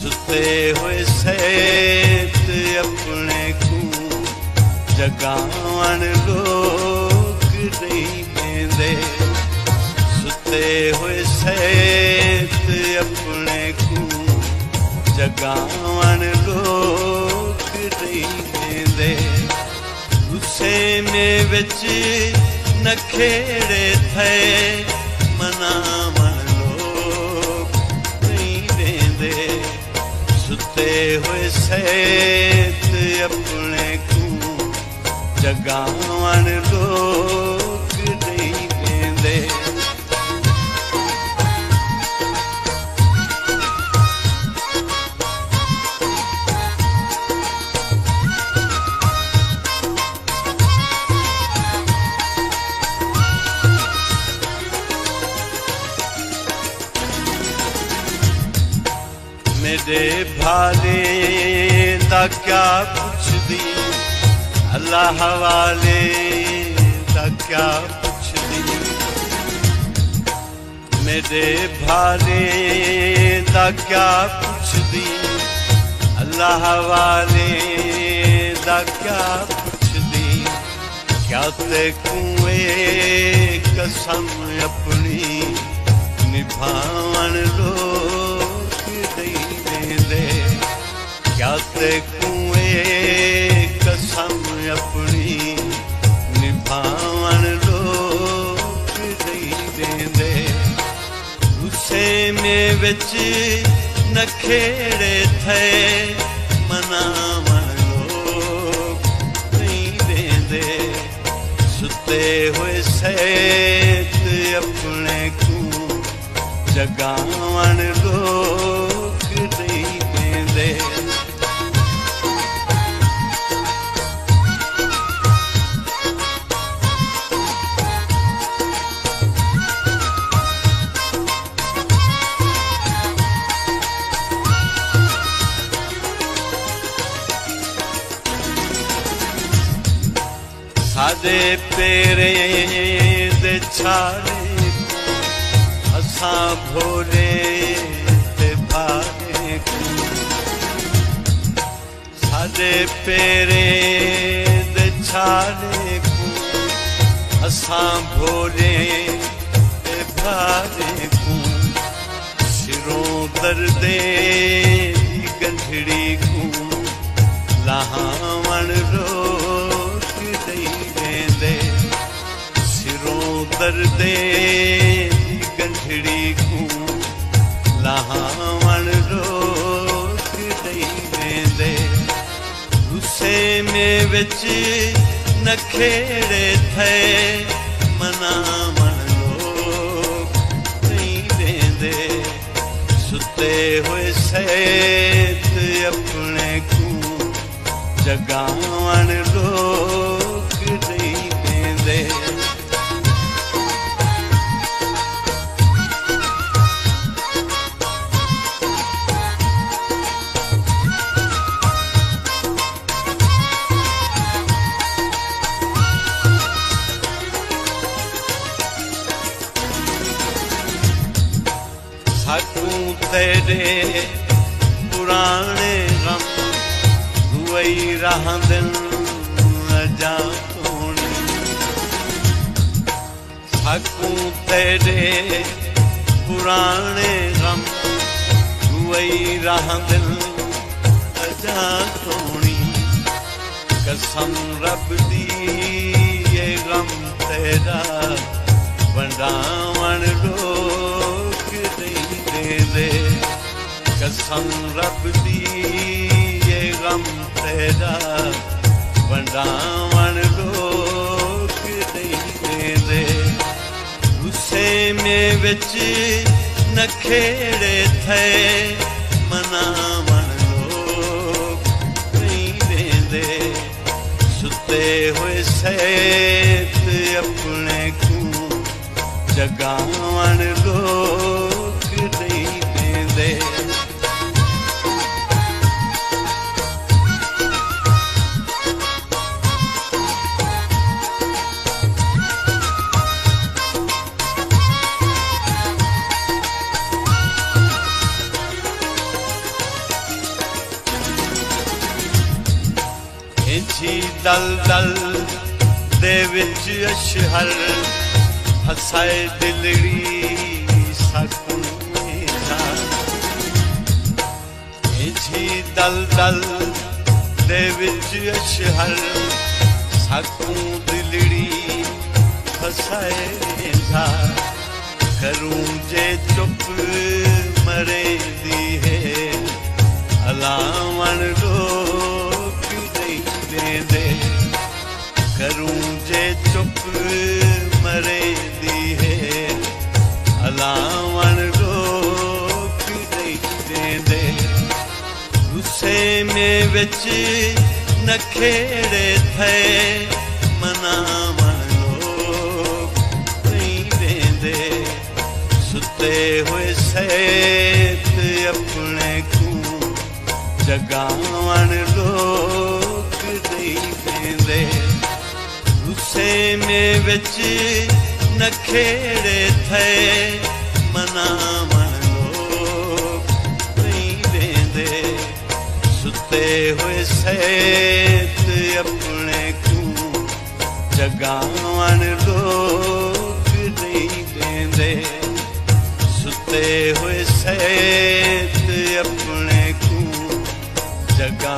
सुते हुए सैत अपने को जगावन लोग नहीं देंदे। सुते हुए सैत अपने को जगावन लोग नहीं देंदे। गुस्से में विच नखेड़े थे मनावन लोग नहीं देंदे। सुते हुए सैत अपने को जगावन लोग नहीं देंदे। मेरे भाले दा क्या पुछदी, अल्लाह वाले दा क्या पुछदी। मेरे भाले दा क्या पुछदी, अल्लाह वाले दा क्या पुछदी। क्या ते कुएं कसम अपनी निभावन लोग नहीं देंदे। क्या ते कुएं कसम अपनी निभावन लोग नहीं देंदे। गुस्से में विच नखेड़े थे मनावन लोग नहीं देंदे। सुते हुए सैत अपने को जगावन लोग नहीं देंदे। सादे पेरे दे छाले असां भोले ते भाले को। सादे पेरे दे छाले को असां भोले ते भाले को। सिरों दर्दे गंढड़ी को लहावन लोग नहीं देंदे। सिरों दर्दे गंढड़ी को लहावन लोग नहीं देंदे। गुस्से में विच नखेड़े थे मनावन लोग नहीं देंदे। सुते हुए सैत अपने को जगावन लोग नहीं देंदे। साकू तेरे पुराने गम रुई रहंदन अजातोनी। साकू तेरे पुराने गम रुई रहंदन अजातोनी। कसम रब दी ये गम तेरा वंडावन लोग नहीं देंदे। कसम रब दी ये गम तेरा वंडावन लोग नहीं देंदे। गुस्से में विच नखेड़े थे मनावन लोग नहीं देंदे। सुते हुए सैत अपने को जगावन लोग नहीं देंदे। जी दलदल दे विच अशहर फसाए दिलड़ी सकूं जा जी दलदल दे विच अशहर सकूं दिलड़ी फसाए जा करूं जे चुप मरे दी है अलावण रोक नहीं देंदे करूं जे चुप मरे दी है अलावण रोक नहीं देंदे गुस्से में विच नखेड़े थे मनावण लोग नहीं देंदे सुते हुए सैत अपने को जगावण लोग नहीं देंदे गुस्से में विच नखेड़े थे मनावण लोग नहीं देंदे सुते हुए सैत अपने को जगावण लोग नहीं देंदे सुते हुए सैत अपने को जगा